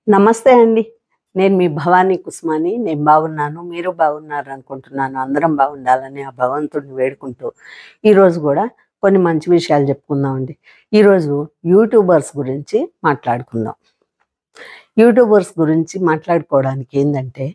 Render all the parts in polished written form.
నమస్తే అండి. నేను మీ భవానీ కుసుమని. నేను బాగున్నాను. మీరు బాగున్నారనుకుంటున్నాను. అందరం బాగుండాలని ఆ భగవంతుడిని వేడుకుంటూ, ఈరోజు గూడా కొన్ని మంచి విషయాలు చెప్పుకుందామండి. ఈరోజు యూట్యూబర్స్ గురించి మాట్లాడుకుందాం. యూట్యూబర్స్ గురించి మాట్లాడుకోవడానికి ఏందంటే,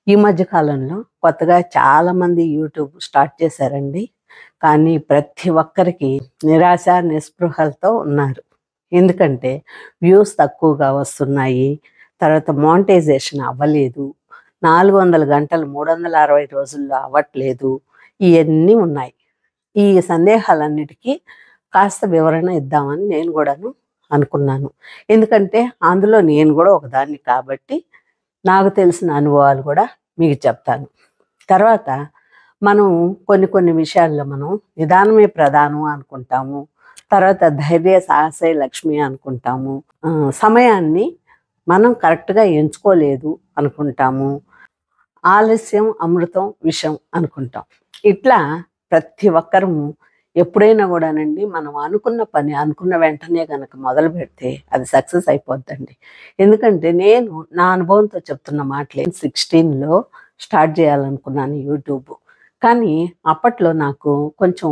ఈ మధ్య కాలంలో కొత్తగా చాలామంది యూట్యూబ్ స్టార్ట్ చేశారండి. కానీ ప్రతి ఒక్కరికి నిరాశ, నిస్పృహలతో ఉన్నారు. ఎందుకంటే వ్యూస్ తక్కువగా వస్తున్నాయి. తర్వాత మానిటైజేషన్ అవ్వలేదు. 400 గంటలు 360 రోజుల్లో అవ్వట్లేదు. ఇయన్నీ ఉన్నాయి. ఈ సందేహాలన్నిటికీ కాస్త వివరణ ఇద్దామని నేను గూడాను అనుకున్నాను. ఎందుకంటే అందులో నేను గూడా ఒకదాన్ని కాబట్టి నాకు తెలిసిన అనుభవాలు గూడా మీకు చెప్తాను. తర్వాత మనం కొన్ని విషయాల్లో మనం నిదానమే ప్రధానం అనుకుంటాము. తర్వాత ధైర్య సాహసే లక్ష్మి అనుకుంటాము. సమయాన్ని మనం కరెక్ట్‌గా ఎంచుకోలేదు అనుకుంటాము. ఆలస్యం అమృతం విషం అనుకుంటాం. ఇట్లా ప్రతి ఒక్కరము ఎప్పుడైనా గూడానండి మనం అనుకున్న పని అనుకున్న వెంటనే గనక మొదలుపెడితే అది సక్సెస్ అయిపోద్దండి. ఎందుకంటే నేను నా అనుభవంతో చెప్తున్న మాటలే. 16లో స్టార్ట్ చేయాలనుకున్నాను యూట్యూబ్. కానీ అప్పట్లో నాకు కొంచెం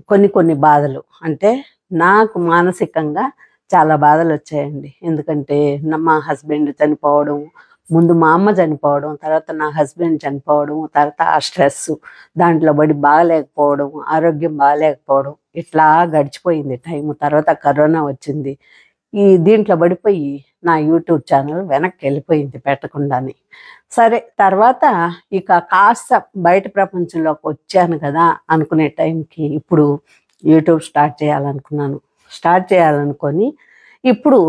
కొన్ని బాధలు అంటే నాకు మానసికంగా చాలా బాధలొచ్చాయండి. ఎందుకంటే మా హస్బెండ్ చనిపోవడం, ముందు మా అమ్మ చనిపోవడం, తర్వాత నా హస్బెండ్ చనిపోవడం, తర్వాత ఆ స్ట్రెస్సు, దాంట్లో పడి బాగాలేకపోవడం, ఆరోగ్యం బాగాలేకపోవడం, ఇట్లా గడిచిపోయింది టైము. తర్వాత కరోనా వచ్చింది. దీంట్లో పడిపోయి నా యూట్యూబ్ ఛానల్ వెనక్కెళ్ళిపోయింది పెట్టకుండానే. సరే తర్వాత ఇక కాస్త బయట ప్రపంచంలోకి వచ్చాను కదా అనుకునే టైంకి ఇప్పుడు యూట్యూబ్ స్టార్ట్ చేయాలనుకున్నాను. స్టార్ట్ చేయాలనుకొని ఇప్పుడు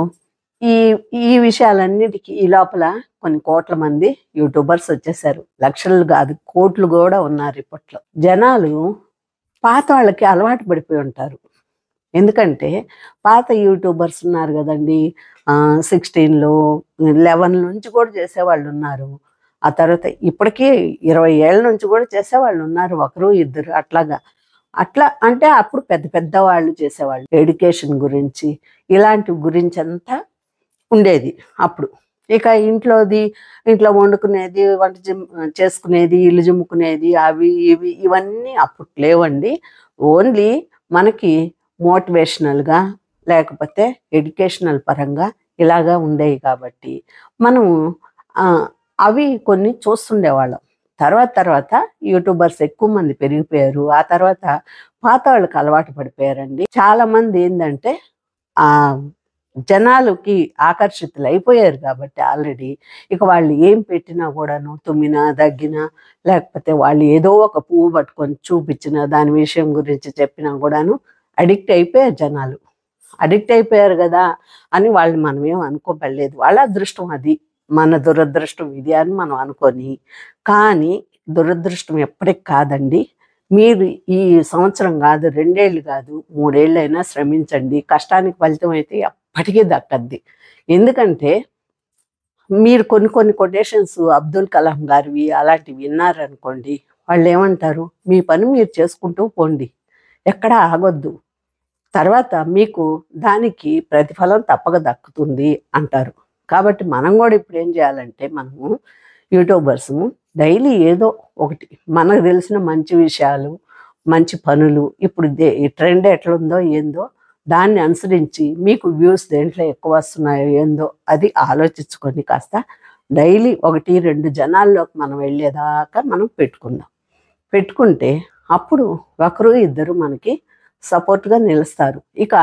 ఈ ఈ విషయాలన్నిటికీ ఈ లోపల కొన్ని కోట్ల మంది యూట్యూబర్స్ వచ్చేసారు. లక్షలు కాదు, కోట్లు కూడా ఉన్నారు ఇప్పట్లో. జనాలు పాత వాళ్ళకి అలవాటు పడిపోయి ఉంటారు. ఎందుకంటే పాత యూట్యూబర్స్ ఉన్నారు కదండి. 16లో 11 నుంచి కూడా చేసేవాళ్ళు ఉన్నారు. ఆ తర్వాత ఇప్పటికీ 20 ఏళ్ళ నుంచి కూడా చేసేవాళ్ళు ఉన్నారు. ఒకరు ఇద్దరు అట్లాగా. అట్లా అంటే అప్పుడు పెద్ద వాళ్ళు చేసేవాళ్ళు. ఎడ్యుకేషన్ గురించి ఇలాంటి గురించంతా ఉండేది అప్పుడు. ఇక ఇంట్లో వండుకునేది, వంట చేసుకునేది, ఇల్లు చిమ్ముకునేది, అవి ఇవి ఇవన్నీ అప్పుడు లేవండి. ఓన్లీ మనకి మోటివేషనల్‌గా లేకపోతే ఎడ్యుకేషనల్ పరంగా ఇలాగా ఉండేవి కాబట్టి మనం అవి కొన్ని చూస్తుండేవాళ్ళం. తర్వాత యూట్యూబర్స్ ఎక్కువ మంది పెరిగిపోయారు. ఆ తర్వాత పాత వాళ్ళకి అలవాటు పడిపోయారండి. చాలామంది ఏందంటే జనాలకి ఆకర్షితులైపోయారు కాబట్టి ఆల్రెడీ. ఇక వాళ్ళు ఏం పెట్టినా కూడాను, తుమ్మినా, దగ్గినా, లేకపోతే వాళ్ళు ఏదో ఒక పువ్వు పట్టుకొని చూపించినా, దాని విషయం గురించి చెప్పినా కూడాను అడిక్ట్ అయిపోయారు జనాలు. అడిక్ట్ అయిపోయారు కదా అని వాళ్ళని మనమేం అనుకోబడలేదు. వాళ్ళ అదృష్టం అది. మన దురదృష్టం ఇది అని మనం అనుకోని, కానీ దురదృష్టం ఎప్పటికి కాదండి. మీరు ఈ సంవత్సరం కాదు, 2 ఏళ్ళు కాదు, 3 ఏళ్ళైనా శ్రమించండి. కష్టానికి ఫలితం అయితే ఎప్పటికీ దక్కద్ది. ఎందుకంటే మీరు కొన్ని కొటేషన్స్ అబ్దుల్ కలాం గారివి అలాంటివి విన్నారనుకోండి, వాళ్ళేమంటారు, మీ పని మీరు చేసుకుంటూ పోండి. ఎక్కడ ఆగొద్దు. తర్వాత మీకు దానికి ప్రతిఫలం తప్పక దక్కుతుంది అంటారు. కాబట్టి మనం కూడా ఇప్పుడు ఏం చేయాలంటే మనము యూట్యూబర్స్‌ము డైలీ ఏదో ఒకటి మనకు తెలిసిన మంచి విషయాలు, మంచి పనులు ఇప్పుడు ఈ ట్రెండ్ ఎట్లుందో ఏందో దాన్ని అనుసరించి మీకు వ్యూస్ దేంట్లో ఎక్కువ వస్తున్నాయో ఏందో అది ఆలోచించుకొని కాస్త డైలీ 1, 2 జనాల్లోకి మనం వెళ్ళేదాకా మనం పెట్టుకుంటే అప్పుడు ఒకరు ఇద్దరు మనకి సపోర్ట్‌గా నిలుస్తారు. ఇక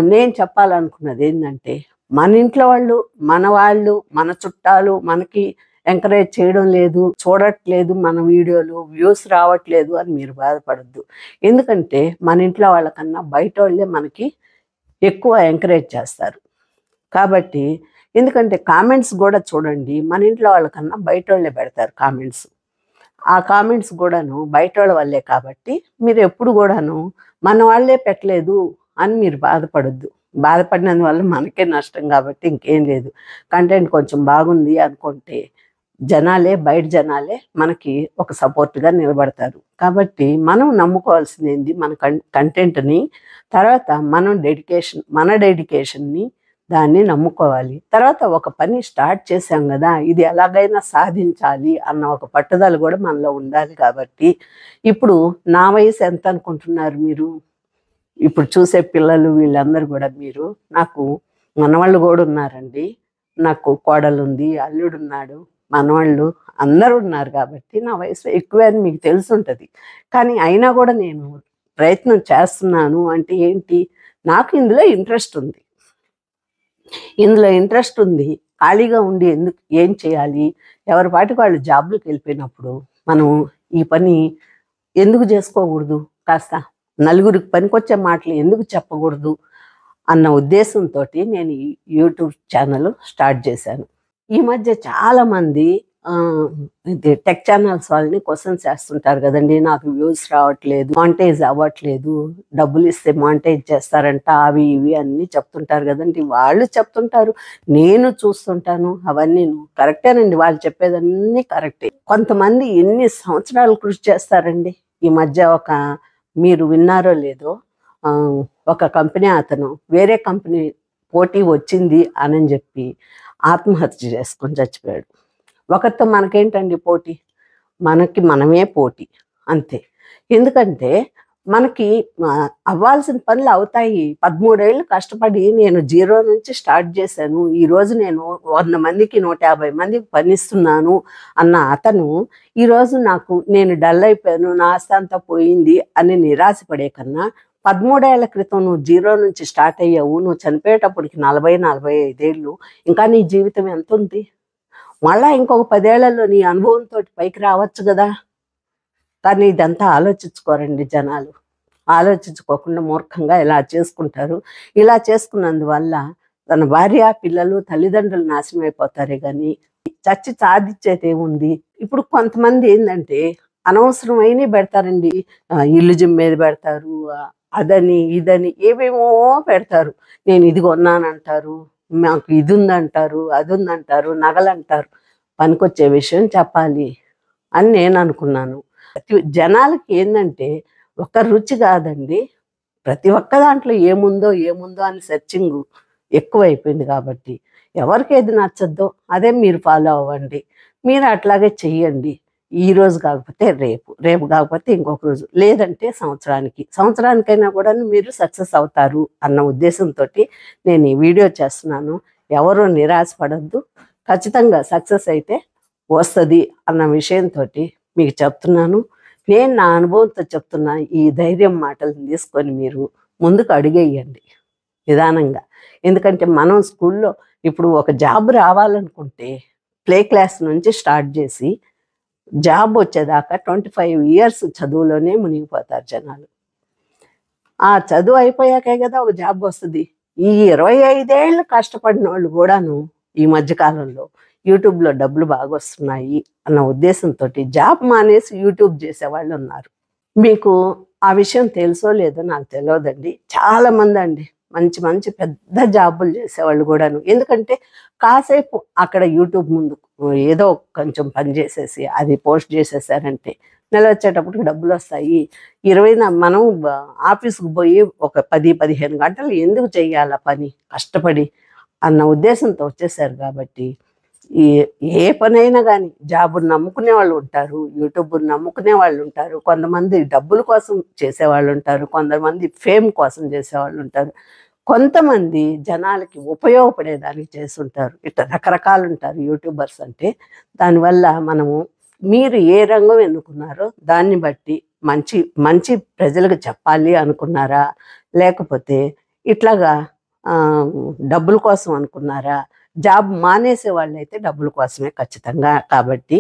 నేను చెప్పాలనుకున్నది ఏందంటే, మన ఇంట్లో వాళ్ళు, మన చుట్టాలు మనకి ఎంకరేజ్ చేయడం లేదు, చూడట్లేదు మన వీడియోలు, వ్యూస్ రావట్లేదు అని మీరు బాధపడొద్దు. ఎందుకంటే మన ఇంట్లో వాళ్ళకన్నా బయటోళ్ళే మనకి ఎక్కువ ఎంకరేజ్ చేస్తారు. కాబట్టి ఎందుకంటే కామెంట్స్ కూడా చూడండి, మన ఇంట్లో వాళ్ళకన్నా బయటోళ్ళే పెడతారు కామెంట్స్. ఆ కామెంట్స్ కూడాను బయటోళ్ళ వల్లే కాబట్టి మీరు ఎప్పుడు కూడాను మన వాళ్ళే పెట్టలేదు అని మీరు బాధపడొద్దు. బాధపడినందువల్ల మనకే నష్టం కాబట్టి ఇంకేం లేదు. కంటెంట్ కొంచెం బాగుంది అనుకుంటే బయట జనాలే మనకి ఒక సపోర్ట్‌గా నిలబడతారు. కాబట్టి మనం నమ్ముకోవాల్సింది ఏంది మన కంటెంట్‌ని. తర్వాత మన డెడికేషన్‌ని దాన్ని నమ్ముకోవాలి. తర్వాత ఒక పని స్టార్ట్ చేశాం గదా! ఇది ఎలాగైనా సాధించాలి అన్న ఒక పట్టుదల గూడా మనలో ఉండాలి కాబట్టి, ఇప్పుడు నా వయసు ఎంత అనుకుంటున్నారు మీరు? ఇప్పుడు చూసే పిల్లలు వీళ్ళందరూ గూడా మీరు నాకు మనవళ్ళు గూడా ఉన్నారండి. నాకు కోడలుంది, అల్లుడున్నాడు, మనవళ్ళు అందరూ ఉన్నారు కాబట్టి నా వయసు ఎక్కువే అని మీకు తెలిసుంటది. కానీ అయినా గూడా నేను ప్రయత్నం చేస్తున్నాను అంటే ఏంటి? నాకు ఇందులో ఇంట్రెస్ట్ ఉంది. ఇందులో ఇంట్రెస్ట్ ఉంది. ఖాళీగా ఉండి ఏం చేయాలి? ఎవరి పాటికి వాళ్ళు జాబ్‌లకెళ్ళిపోయినప్పుడు మనం ఈ పని ఎందుకు జేసుకోకూడదు? కాస్త నలుగురికి పనికొచ్చే మాటలు ఎందుకు చెప్పకూడదు? అన్న ఉద్దేశంతోటి నేను ఈ యూట్యూబ్ ఛానల్ స్టార్ట్ చేశాను. ఈ మధ్య చాలామంది ఇది టెక్ ఛానల్స్ వాళ్ళని క్వెషన్స్ చేస్తుంటారు గదండీ! నాకు వ్యూస్ రావట్లేదు, మానిటైజ్ అవ్వట్లేదు, డబ్బులిస్తే మానిటైజ్ చేస్తారంట, అవి ఇవి అన్నీ చెప్తుంటారు గదండీ! వాళ్ళు చెప్తుంటారు, నేను చూస్తుంటాను అవన్నీను. కరెక్టేనండి, వాళ్ళు చెప్పేదన్నీ కరెక్టే. కొంతమంది ఎన్ని సంవత్సరాలు కృషి చేస్తారండి. ఈ మధ్య మీరు విన్నారో లేదో, ఒక కంపెనీ అతను వేరే కంపెనీ పోటీ వచ్చింది అని చెప్పి ఆత్మహత్య చేసుకొని చచ్చిపోయాడు. ఒకరితో మనకేంటండి పోటీ? మనకి మనమే పోటీ అంతే. ఎందుకంటే మనకి అవ్వాల్సిన పనులు అవుతాయి. 13 ఏళ్ళు కష్టపడి నేను జీరో నుంచి స్టార్ట్ చేశాను. ఈరోజు నేను 100 మందికి 150 మందికి పనిస్తున్నాను అన్న అతను ఈరోజు నేను డల్ అయిపోయాను, నా ఆస్తి అంతా పోయింది అని నిరాశపడే కన్నా 13 ఏళ్ల క్రితం నువ్వు జీరో నుంచి స్టార్ట్ అయ్యావు, నువ్వు చనిపోయేటప్పటికి 40-45 ఏళ్ళు, ఇంకా నీ జీవితం ఎంతుంది? మళ్ళా ఇంకొక 10 ఏళ్లలో నీ అనుభవంతోటి పైకి రావచ్చు గదా! కానీ ఇదంతా ఆలోచించుకోరండి జనాలు. ఆలోచించుకోకుండా మూర్ఖంగా ఇలా చేసుకుంటారు. ఇలా చేసుకున్నందువల్ల తన భార్య, పిల్లలు, తల్లిదండ్రులు నాశనం అయిపోతారే గానీ చచ్చి సాధించేదేముంది? ఇప్పుడు కొంతమంది ఏందంటే అనవసరమైనవి పెడతారండి. ఇల్లు జిమ్మేది పెడతారు, అదని ఇదని ఏవేమో పెడతారు. నేను ఇది కొన్నానంటారు, మాకు ఇది ఉందంటారు, అది ఉందంటారు, నగలంటారు. పనికొచ్చే విషయం చెప్పాలి అని నేను అనుకున్నాను. జనాలకి ఏందంటే ఒక రుచి కాదండి, ప్రతి ఒక్క దాంట్లో ఏముందో ఏముందో అని సెర్చింగ్ ఎక్కువైపోయింది కాబట్టి ఎవరికి ఏది నచ్చద్దో అదే మీరు ఫాలో అవ్వండి. మీరు అట్లాగే చెయ్యండి. ఈరోజు కాకపోతే రేపు, రేపు కాకపోతే ఇంకొక రోజు, లేదంటే సంవత్సరానికైనా కూడా మీరు సక్సెస్ అవుతారు అన్న ఉద్దేశంతో నేను ఈ వీడియో చేస్తున్నాను. ఎవరూ నిరాశపడద్దు, ఖచ్చితంగా సక్సెస్ అయితే వస్తుంది అన్న విషయంతో మీకు చెప్తున్నాను. నేను నా అనుభవంతో చెప్తున్నా. ఈ ధైర్యం మాటలను తీసుకొని మీరు ముందుకు అడుగేయండి నిదానంగా. ఎందుకంటే మనం స్కూల్లో ఇప్పుడు ఒక జాబ్ రావాలనుకుంటే ప్లే క్లాస్ నుంచి స్టార్ట్ చేసి జాబ్ వచ్చేదాకా 25 ఇయర్స్ చదువులోనే మునిగిపోతారు జనాలు. ఆ చదువు అయిపోయాకే కదా ఒక జాబ్ వస్తుంది. ఈ 25 ఏళ్ళు కష్టపడిన వాళ్ళు కూడాను ఈ మధ్యకాలంలో యూట్యూబ్లో డబ్బులు బాగా వస్తున్నాయి అన్న ఉద్దేశంతో జాబ్ మానేసి యూట్యూబ్ చేసేవాళ్ళు ఉన్నారు. మీకు ఆ విషయం తెలుసో లేదో నాకు తెలియదండి. చాలామంది అండి మంచి మంచి పెద్ద జాబులు చేసేవాళ్ళు కూడాను. ఎందుకంటే కాసేపు అక్కడ యూట్యూబ్ ముందు ఏదో కొంచెం పని చేసేసి అది పోస్ట్ చేసేసారంటే నెల వచ్చేటప్పటికి డబ్బులు వస్తాయి. మనం ఆఫీస్కి పోయి ఒక 10-15 గంటలు ఎందుకు చెయ్యాలి పని కష్టపడి అన్న ఉద్దేశంతో వచ్చేసారు కాబట్టి ఏ పనైనా కానీ జాబుని నమ్ముకునే వాళ్ళు ఉంటారు, యూట్యూబ్ని నమ్ముకునే వాళ్ళు ఉంటారు, కొంతమంది డబ్బుల కోసం చేసేవాళ్ళు ఉంటారు, కొంతమంది ఫేమ్ కోసం చేసేవాళ్ళు ఉంటారు, కొంతమంది జనాలకి ఉపయోగపడేదానికి చేస్తుంటారు. ఇట్లా రకరకాలు ఉంటారు యూట్యూబర్స్ అంటే. దానివల్ల మీరు ఏ రంగం ఎన్నుకున్నారో దాన్ని బట్టి మంచి మంచి ప్రజలకు చెప్పాలి అనుకున్నారా, లేకపోతే ఇట్లాగా డబ్బుల కోసం అనుకున్నారా? జాబ్ మానేసే వాళ్ళైతే డబ్బుల కోసమే ఖచ్చితంగా. కాబట్టి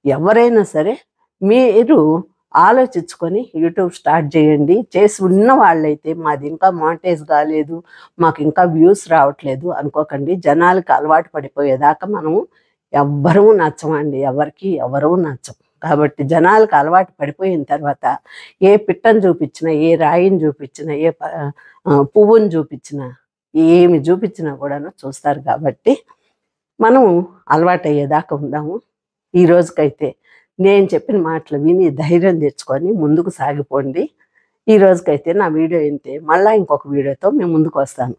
ఎవరైనా సరే మీరు ఆలోచించుకొని యూట్యూబ్ స్టార్ట్ చేయండి. చేసి ఉన్న వాళ్ళైతే మాది ఇంకా మానిటైజ్ కాలేదు, మాకు ఇంకా వ్యూస్ రావట్లేదు అనుకోకండి. జనాలకి అలవాటు పడిపోయేదాకా ఎవ్వరూ నచ్చమండి, ఎవరూ నచ్చం. కాబట్టి జనాలకు అలవాటు పడిపోయిన తర్వాత ఏ పిట్టను చూపించినా, ఏ రాయిని చూపించినా, ఏ పువ్వుని చూపించినా, ఏమి చూపించినా కూడాను చూస్తారు. కాబట్టి మనం అలవాటు అయ్యేదాకా ఉందాము. ఈ రోజుకైతే నేను చెప్పిన మాటలు విని ధైర్యం తెచ్చుకొని ముందుకు సాగిపోండి. ఈ రోజుకైతే నా వీడియో ఇంతే. మళ్ళీ ఇంకొక వీడియోతో మేము ముందుకు వస్తాను.